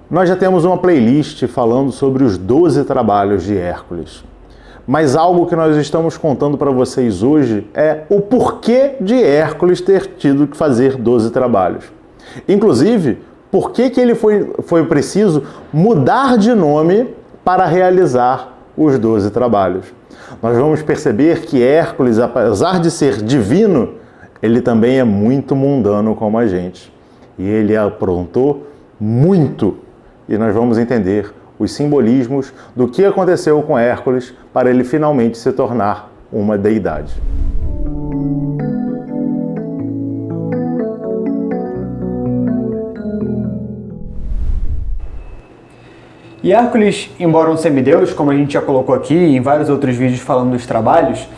Nós já temos uma playlist falando sobre os 12 trabalhos de Hércules. Mas algo que nós estamos contando para vocês hoje é o porquê de Hércules ter tido que fazer 12 trabalhos. Inclusive, por que ele foi preciso mudar de nome para realizar os 12 trabalhos. Nós vamos perceber que Hércules, apesar de ser divino, ele também é muito mundano como a gente. E ele aprontou muito. E nós vamos entender os simbolismos do que aconteceu com Hércules para ele finalmente se tornar uma deidade. E Hércules, embora um semideus, como a gente já colocou aqui em vários outros vídeos falando dos trabalhos,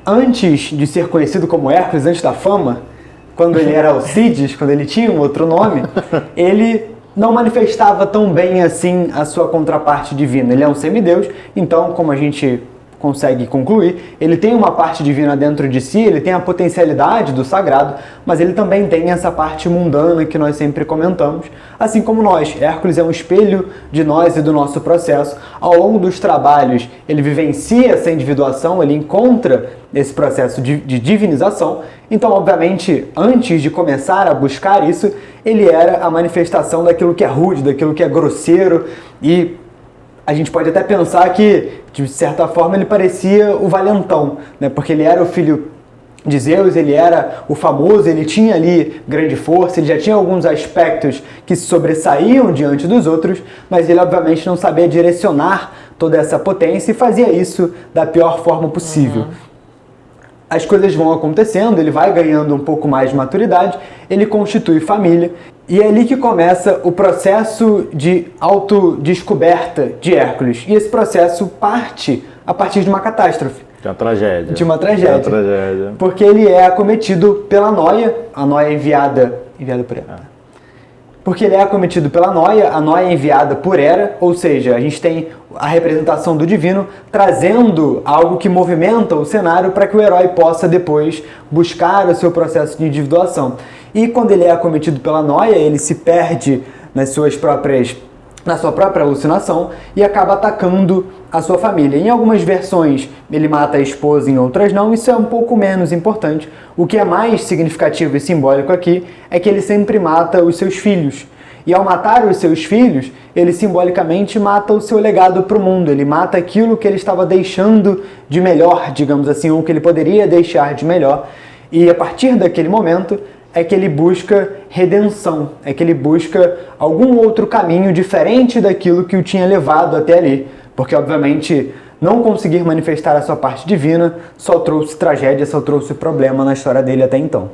antes de ser conhecido como Hércules, antes da fama, quando ele era Alcides, quando ele tinha um outro nome, ele não manifestava tão bem assim a sua contraparte divina. Ele é um semideus, então, como a gente consegue concluir, ele tem uma parte divina dentro de si, ele tem a potencialidade do sagrado, mas ele também tem essa parte mundana que nós sempre comentamos, assim como nós. Hércules é um espelho de nós e do nosso processo. Ao longo dos trabalhos, ele vivencia essa individuação, ele encontra esse processo de divinização. Então, obviamente, antes de começar a buscar isso, ele era a manifestação daquilo que é rude, daquilo que é grosseiro, e a gente pode até pensar que, de certa forma, ele parecia o valentão, né? Porque ele era o filho de Zeus, ele era o famoso, ele tinha ali grande força, ele já tinha alguns aspectos que se sobressaíam diante dos outros, mas ele obviamente não sabia direcionar toda essa potência e fazia isso da pior forma possível. As coisas vão acontecendo, ele vai ganhando um pouco mais de maturidade, ele constitui família, e é ali que começa o processo de autodescoberta de Hércules. E esse processo parte a partir de uma catástrofe. De uma tragédia. De uma tragédia. Porque ele é acometido pela Noia, a Noia enviada por Hera. Porque ele é acometido pela Noia, a Noia é enviada por Hera, ou seja, a gente tem a representação do divino trazendo algo que movimenta o cenário para que o herói possa depois buscar o seu processo de individuação. E quando ele é acometido pela Noia, ele se perde na sua própria alucinação e acaba atacando a sua família. Em algumas versões ele mata a esposa, em outras não, isso é um pouco menos importante. O que é mais significativo e simbólico aqui é que ele sempre mata os seus filhos. E ao matar os seus filhos, ele simbolicamente mata o seu legado para o mundo, ele mata aquilo que ele estava deixando de melhor, digamos assim, ou que ele poderia deixar de melhor. E a partir daquele momento é que ele busca redenção, é que ele busca algum outro caminho diferente daquilo que o tinha levado até ali. Porque, obviamente, não conseguir manifestar a sua parte divina só trouxe tragédia, só trouxe problema na história dele até então.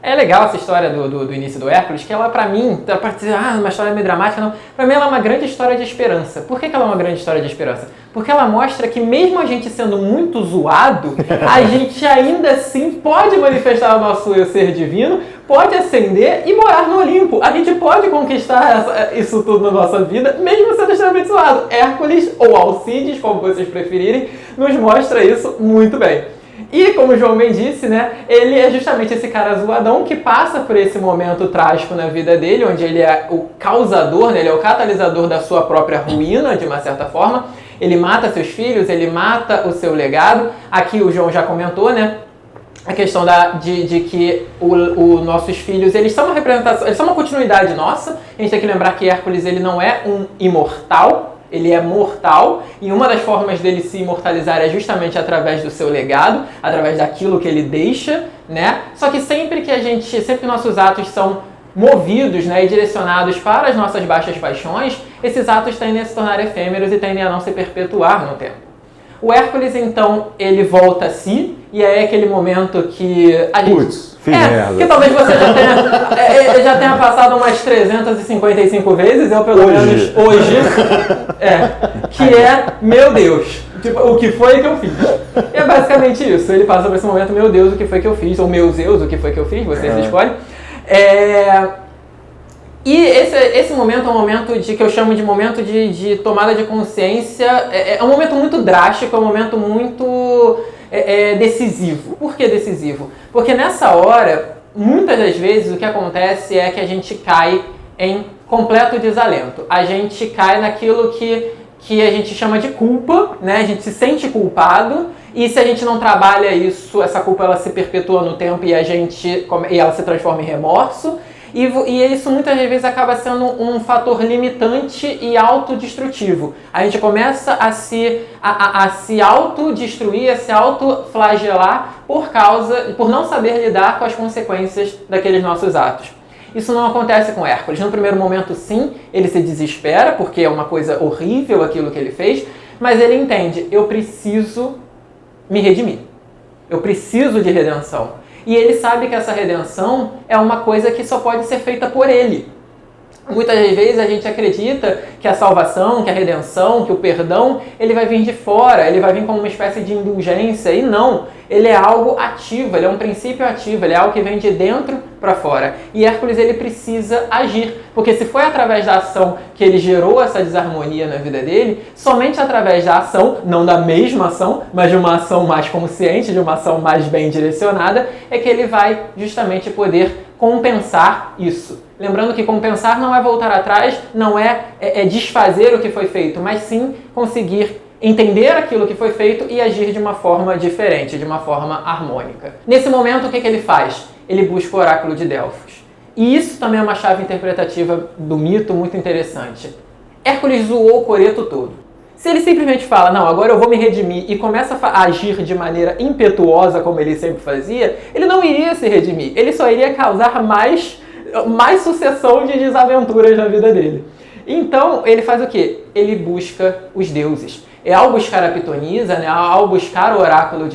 É legal essa história do início do Hércules, que ela, pra mim, pode dizer, uma história meio dramática, não. Pra mim ela é uma grande história de esperança. Por que ela é uma grande história de esperança? Porque ela mostra que mesmo a gente sendo muito zoado, a gente ainda assim pode manifestar o nosso ser divino, pode ascender e morar no Olimpo. A gente pode conquistar isso tudo na nossa vida, mesmo sendo extremamente zoado. Hércules, ou Alcides, como vocês preferirem, nos mostra isso muito bem. E como o João bem disse, né, ele é justamente esse cara zoadão que passa por esse momento trágico na vida dele, onde ele é o causador, né, ele é o catalisador da sua própria ruína, de uma certa forma. Ele mata seus filhos, ele mata o seu legado. Aqui o João já comentou, né, a questão de que os nossos filhos, eles são uma representação, eles são uma continuidade nossa. A gente tem que lembrar que Hércules, ele não é um imortal, ele é mortal, e uma das formas dele se imortalizar é justamente através do seu legado, através daquilo que ele deixa, né? Só que sempre que nossos atos são movidos, né, e direcionados para as nossas baixas paixões, esses atos tendem a se tornar efêmeros e tendem a não se perpetuar no tempo. O Hércules, então, ele volta a si, e é aquele momento que a gente... merda. Que talvez você já tenha passado umas 355 vezes, eu pelo menos hoje, que é, meu Deus, tipo, o que foi que eu fiz? E é basicamente isso, ele passa por esse momento, meu Deus, o que foi que eu fiz? Ou meu Zeus, o que foi que eu fiz? Vocês escolhem. E esse momento é um momento que eu chamo de momento de tomada de consciência, é um momento muito drástico, é um momento muito decisivo. Por que decisivo? Porque nessa hora, muitas das vezes, o que acontece é que a gente cai em completo desalento. A gente cai naquilo que a gente chama de culpa, né? A gente se sente culpado e se a gente não trabalha isso, essa culpa ela se perpetua no tempo e ela se transforma em remorso. E isso muitas vezes acaba sendo um fator limitante e autodestrutivo. A gente começa a se autodestruir, a se autoflagelar por não saber lidar com as consequências daqueles nossos atos. Isso não acontece com Hércules. No primeiro momento, sim, ele se desespera, porque é uma coisa horrível aquilo que ele fez, mas ele entende, eu preciso me redimir. Eu preciso de redenção. E ele sabe que essa redenção é uma coisa que só pode ser feita por ele. Muitas vezes a gente acredita que a salvação, que a redenção, que o perdão, ele vai vir de fora, ele vai vir como uma espécie de indulgência, e não. Ele é algo ativo, ele é um princípio ativo, ele é algo que vem de dentro para fora. E Hércules, ele precisa agir, porque se foi através da ação que ele gerou essa desarmonia na vida dele, somente através da ação, não da mesma ação, mas de uma ação mais consciente, de uma ação mais bem direcionada, é que ele vai justamente poder compensar isso. Lembrando que compensar não é voltar atrás, não é desfazer o que foi feito, mas sim conseguir entender aquilo que foi feito e agir de uma forma diferente, de uma forma harmônica. Nesse momento, o que ele faz? Ele busca o oráculo de Delfos. E isso também é uma chave interpretativa do mito muito interessante. Hércules zoou o coreto todo. Se ele simplesmente fala, não, agora eu vou me redimir e começa a agir de maneira impetuosa como ele sempre fazia, ele não iria se redimir, ele só iria causar mais sucessão de desaventuras na vida dele. Então, ele faz o quê? Ele busca os deuses. Ao buscar a pitonisa, né, ao buscar o oráculo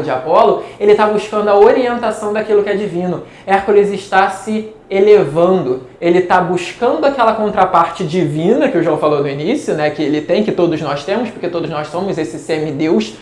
de Apolo, ele está buscando a orientação daquilo que é divino. Hércules está se elevando, ele está buscando aquela contraparte divina que o João falou no início, né, que ele tem, que todos nós temos, porque todos nós somos esse semideus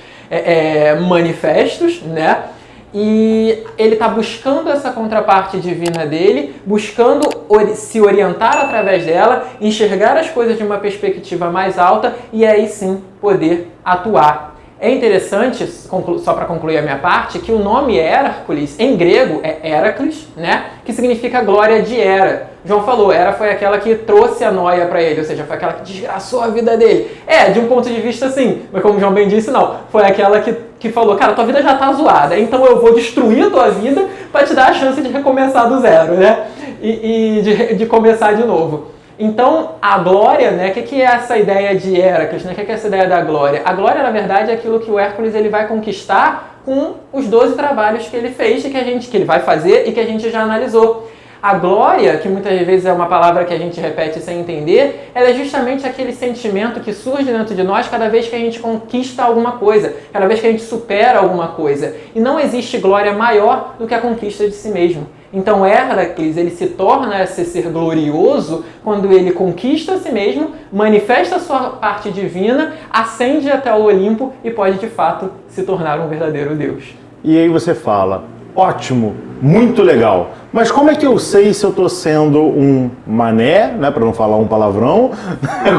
manifestos, né? E ele está buscando essa contraparte divina dele, buscando se orientar através dela, enxergar as coisas de uma perspectiva mais alta e aí sim poder atuar. É interessante, só para concluir a minha parte, que o nome Hércules, em grego, é Heracles, né? Que significa glória de Hera. João falou, Hera foi aquela que trouxe a noia para ele, ou seja, foi aquela que desgraçou a vida dele. De um ponto de vista sim, mas como o João bem disse, não. Foi aquela que falou, cara, tua vida já tá zoada, então eu vou destruir a tua vida para te dar a chance de recomeçar do zero, né? E de começar de novo. Então, a glória, né? O que é essa ideia de Heracles? Né? O que é essa ideia da glória? A glória, na verdade, é aquilo que o Hércules ele vai conquistar com os 12 trabalhos que ele fez e que ele vai fazer e que a gente já analisou. A glória, que muitas vezes é uma palavra que a gente repete sem entender, ela é justamente aquele sentimento que surge dentro de nós cada vez que a gente conquista alguma coisa, cada vez que a gente supera alguma coisa. E não existe glória maior do que a conquista de si mesmo. Então Hércules, ele se torna esse ser glorioso quando ele conquista a si mesmo, manifesta a sua parte divina, ascende até o Olimpo e pode de fato se tornar um verdadeiro Deus. E aí você fala, ótimo, muito legal, mas como é que eu sei se eu estou sendo um mané, né, para não falar um palavrão,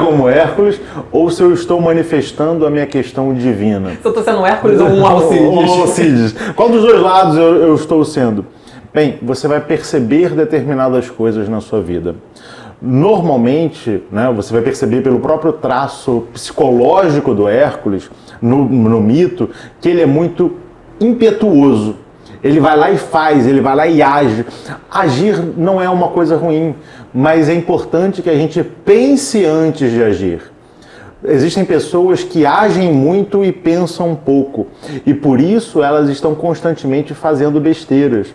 como Hércules, ou se eu estou manifestando a minha questão divina? Se eu estou sendo um Hércules ou um Alcides? Qual dos dois lados eu estou sendo? Bem, você vai perceber determinadas coisas na sua vida. Normalmente, né, você vai perceber pelo próprio traço psicológico do Hércules, no mito, que ele é muito impetuoso. Ele vai lá e faz, ele vai lá e age. Agir não é uma coisa ruim, mas é importante que a gente pense antes de agir. Existem pessoas que agem muito e pensam pouco, e por isso elas estão constantemente fazendo besteiras.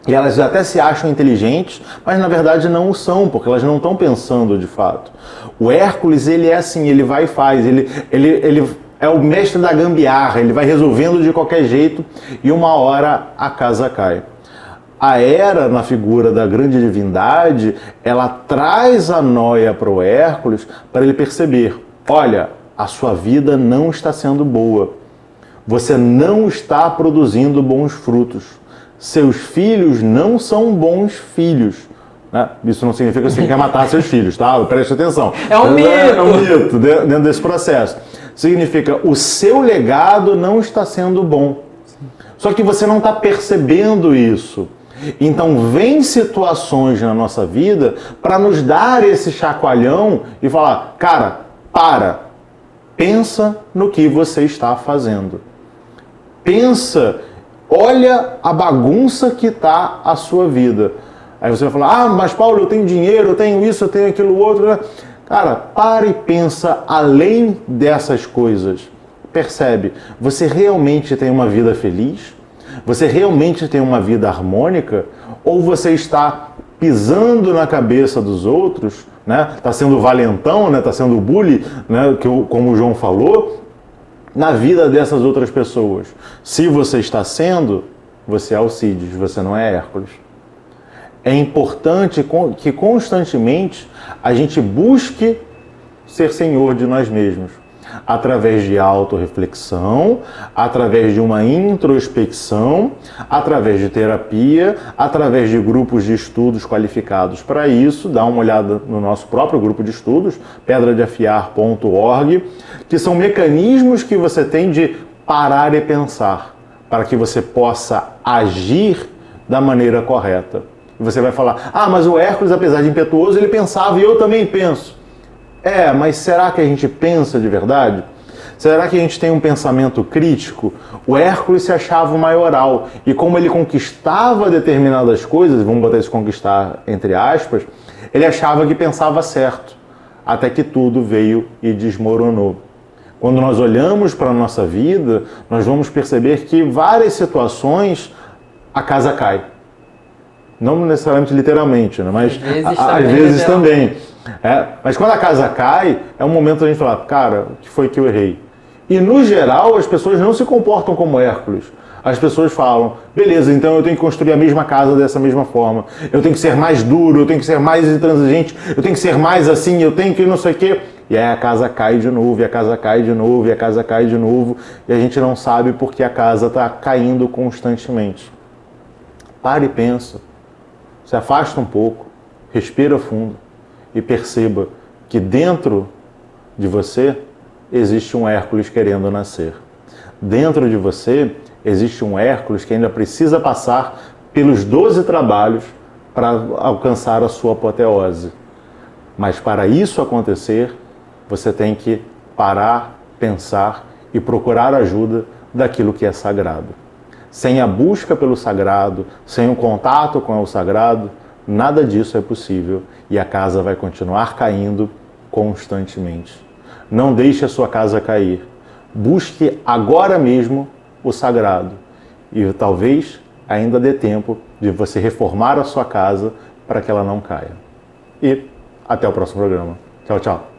E elas até se acham inteligentes, mas na verdade não o são, porque elas não estão pensando de fato. O Hércules, ele é assim, ele vai e faz, ele é o mestre da gambiarra, ele vai resolvendo de qualquer jeito e uma hora a casa cai. A Hera, na figura da grande divindade, ela traz a noia para o Hércules para ele perceber, olha, a sua vida não está sendo boa, você não está produzindo bons frutos. Seus filhos não são bons filhos. Né? Isso não significa que você quer matar seus filhos, tá? Preste atenção. É um mito! É um mito dentro desse processo. Significa, o seu legado não está sendo bom. Só que você não está percebendo isso. Então vem situações na nossa vida para nos dar esse chacoalhão e falar, cara, pensa no que você está fazendo. Pensa, olha a bagunça que está a sua vida. Aí você vai falar, mas Paulo, eu tenho dinheiro, eu tenho isso, eu tenho aquilo outro, né? Cara, para e pensa além dessas coisas. Percebe, você realmente tem uma vida feliz? Você realmente tem uma vida harmônica? Ou você está pisando na cabeça dos outros, né? Está sendo valentão, né? Está sendo bully, né? Como o João falou, na vida dessas outras pessoas. Se você está sendo, você é Alcides, você não é Hércules. É importante que constantemente a gente busque ser senhor de nós mesmos, através de autorreflexão, através de uma introspecção, através de terapia, através de grupos de estudos qualificados para isso. Dá uma olhada no nosso próprio grupo de estudos, pedradeafiar.org, que são mecanismos que você tem de parar e pensar, para que você possa agir da maneira correta. E você vai falar, mas o Hércules, apesar de impetuoso, ele pensava e eu também penso. Mas será que a gente pensa de verdade? Será que a gente tem um pensamento crítico? O Hércules se achava o maioral. E como ele conquistava determinadas coisas, vamos botar isso conquistar entre aspas, ele achava que pensava certo. Até que tudo veio e desmoronou. Quando nós olhamos para a nossa vida, nós vamos perceber que várias situações a casa cai. Não necessariamente literalmente, né? Mas às vezes também. Mas quando a casa cai, é um momento da gente falar, cara, o que foi que eu errei? E no geral, as pessoas não se comportam como Hércules. As pessoas falam, beleza, então eu tenho que construir a mesma casa dessa mesma forma. Eu tenho que ser mais duro, eu tenho que ser mais intransigente, eu tenho que ser mais assim, eu tenho que não sei o quê. E aí a casa cai de novo, e a casa cai de novo, e a casa cai de novo. E a gente não sabe porque a casa está caindo constantemente. Pare e pensa. Se afasta um pouco, respira fundo e perceba que dentro de você existe um Hércules querendo nascer. Dentro de você existe um Hércules que ainda precisa passar pelos 12 trabalhos para alcançar a sua apoteose. Mas para isso acontecer, você tem que parar, pensar e procurar ajuda daquilo que é sagrado. Sem a busca pelo sagrado, sem o contato com o sagrado, nada disso é possível e a casa vai continuar caindo constantemente. Não deixe a sua casa cair. Busque agora mesmo o sagrado e talvez ainda dê tempo de você reformar a sua casa para que ela não caia. E até o próximo programa. Tchau, tchau.